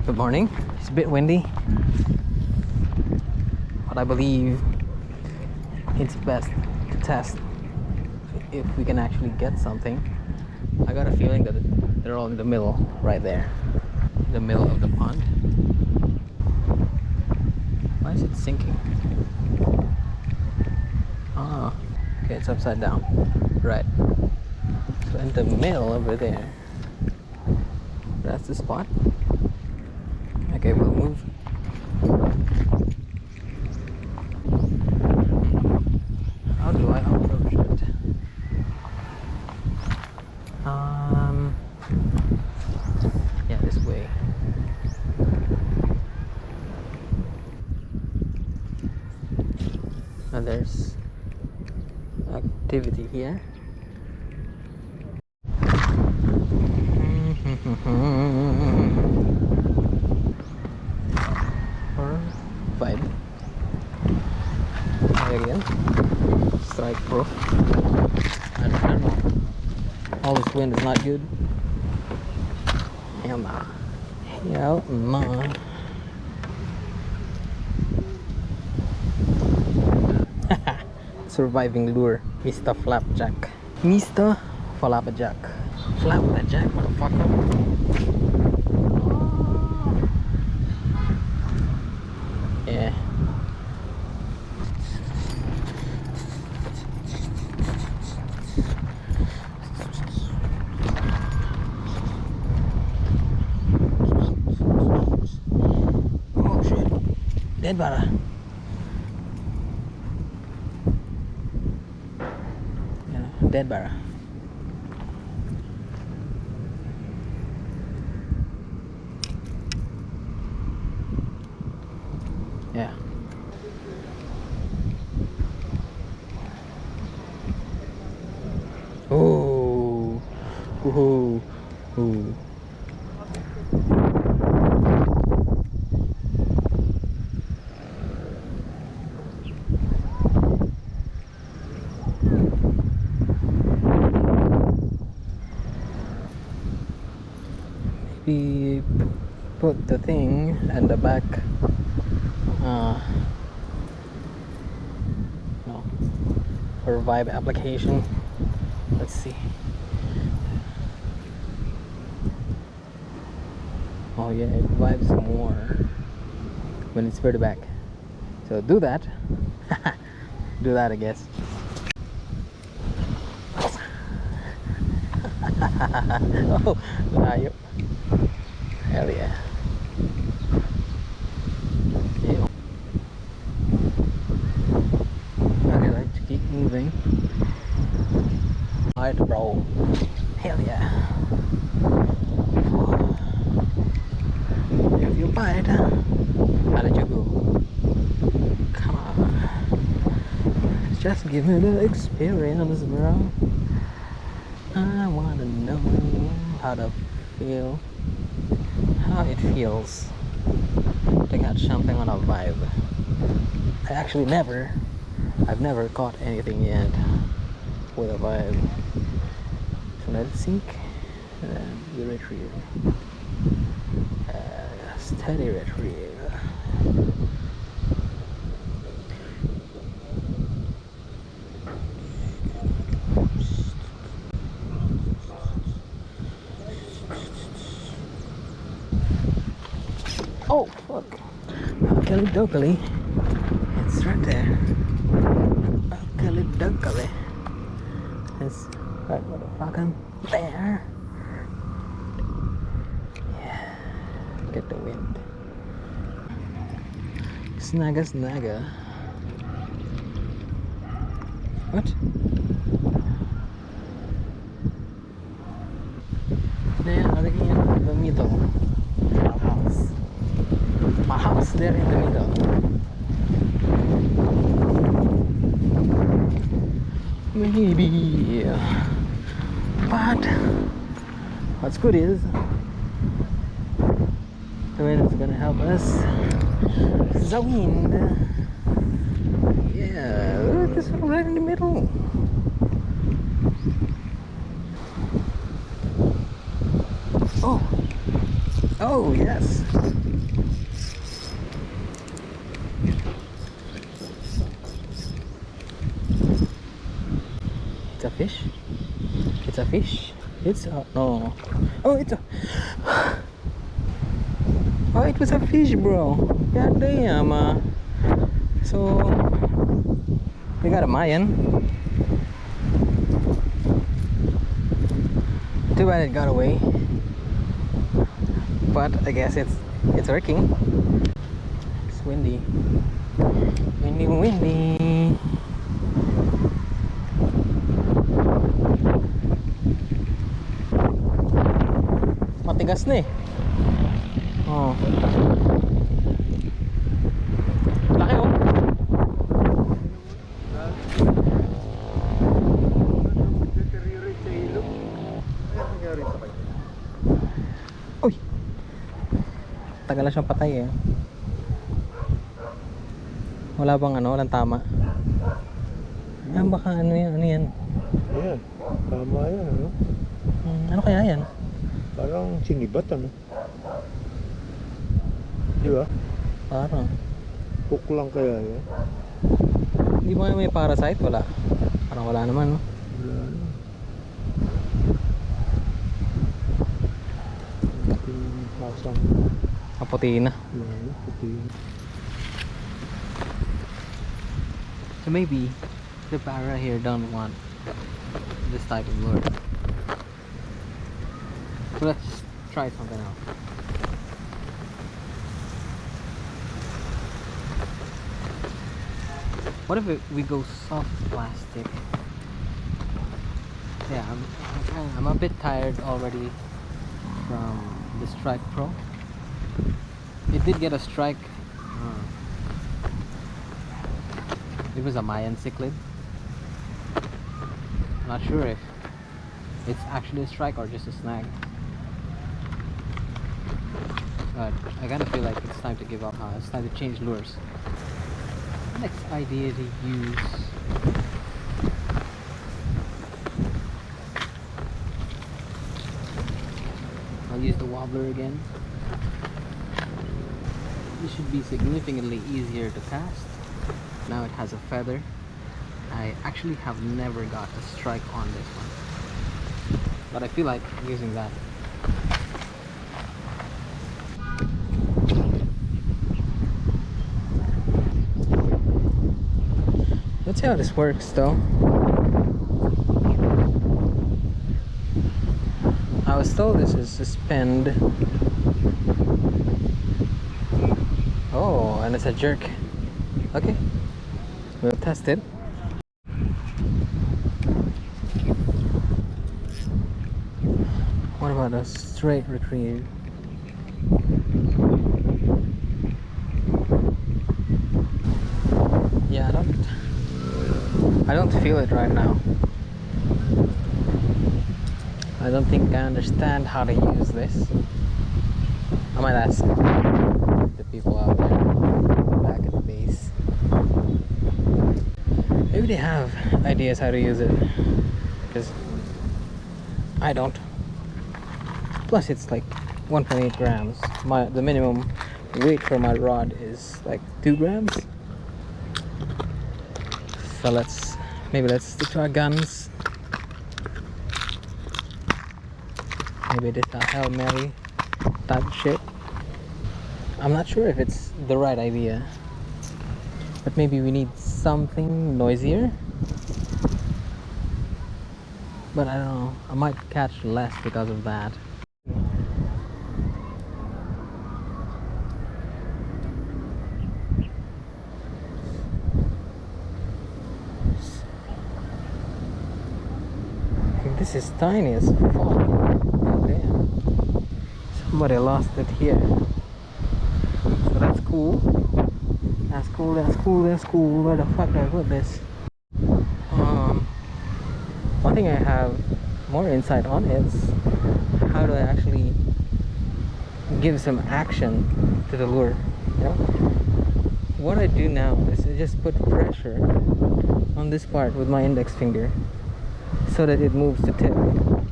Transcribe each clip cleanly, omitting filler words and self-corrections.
Good morning. It's a bit windy, but I believe it's best to test if we can actually get something. I got a feeling that they're all in the middle, right there, in the middle of the pond. Why is it sinking? Ah, okay, it's upside down. Right. So in the middle over there, that's the spot. Okay, we'll move. How do I approach it? Yeah, this way. And there's activity here. Or vibe. There again. Strike pro. I don't know. All this wind is not good. Hell nah. Hell nah. Surviving lure, Mr. Flapjack. Mr. Flapjack. Flapjack, motherfucker. Yeah. Oh shit. Dead bara. Dead bara. Yeah. Oh. Ooh. Ooh. We put the thing at the back. No, for vibe application. Let's see. Oh yeah, it vibes more when it's further back. So do that. Do that, I guess. Oh, layo. Hell yeah. Yeah. Okay, let's keep moving. Alright, bro. Hell yeah. If you bite, how did you go? Come on. Just give me the experience, bro. I wanna know how to feel. How it feels to catch something on a vibe. I've never caught anything yet with a vibe. So let it sink and then we retrieve. Steady retrieve. Oh fuck! Okey-dokey. It's right there. Okey-dokey. It's right motherfucking there. Yeah. Get the wind. Snagga. What? There are in the middle. My house there in the middle. Maybe. But what's good is the wind is gonna help us. The wind. Yeah, look, it's right in the middle. Oh. Oh, yes. It's a fish. It's a fish. It's a no. Oh, it's a. Oh, it was a fish, bro. God damn. So we got a Mayan. Too bad it got away. But I guess it's working. It's windy. Windy, windy. Matigas na eh. Oh. Laki oh. Uy. Tagal na siyang patay eh. Wala bang ano, walang tama. Ah, baka ano yan, ano yan? Ayan, tama yan, ano? Ano kaya yan? Parang sinibat, ano? Di ba? Parang. Hook lang kaya yan? Hindi mo may parasite? Wala. Parang wala naman, no? Wala na. Yung pasang. Kaputi na. Wala, puti. So maybe the para here don't want this type of lure. So let's just try something else. What if we go soft plastic? Yeah, I'm a bit tired already from the Strike Pro. It did get a strike. It was a Mayan cichlid. Not sure if it's actually a strike or just a snag. But I kind of feel like it's time to give up. It's time to change lures. Next idea to use. I'll use the wobbler again. This should be significantly easier to cast. Now it has a feather. I actually have never got a strike on this one, but I feel like using that. Let's see how this works though. I was told this is suspend. Oh, and it's a jerk. Okay, we'll test it. What about a straight retrieve? Yeah, I don't feel it right now. I don't think I understand how to use this. I might ask the people out there back at the base. Maybe they have ideas how to use it, because I don't. Plus it's like 1.8 grams. The minimum weight for my rod is like 2 grams. So let's stick to our guns. Maybe this Hail Mary type of shit. I'm not sure if it's the right idea, but maybe we need something noisier. But I don't know, I might catch less because of that. This is tiny as fuck. Oh, damn. Somebody lost it here. So that's cool. That's cool, that's cool, that's cool. Where the fuck did I put this? One thing I have more insight on is how do I actually give some action to the lure. You know? What I do now is I just put pressure on this part with my index finger so that it moves to tip. I'm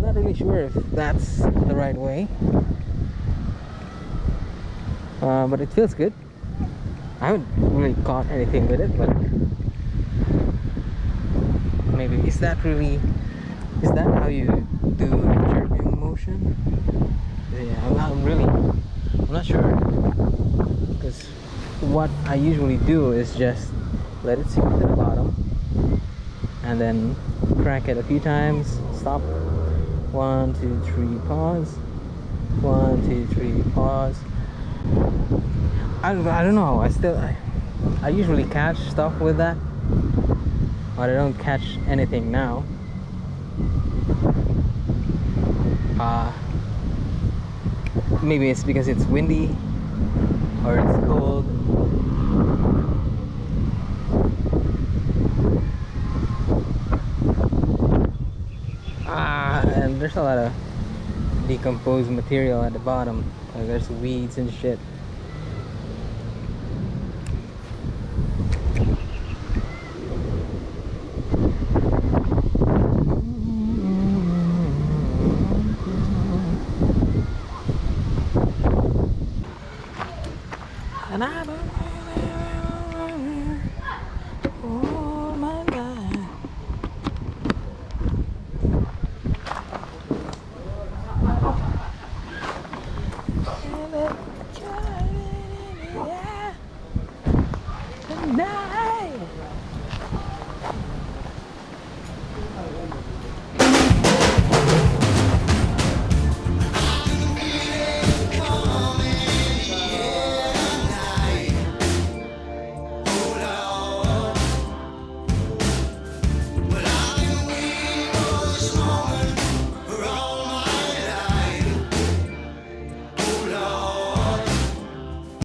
not really really sure if that's the right way. But it feels good. I haven't really caught anything with it, but maybe is that how you do the jerking motion? Yeah, I'm not sure, because what I usually do is just let it sink to the bottom and then crank it a few times, stop, 1 2 3 pause, 1 2 3 pause. I don't know, I usually catch stuff with that, but I don't catch anything now. Maybe it's because it's windy or it's cold. And there's a lot of decomposed material at the bottom. There's weeds and shit.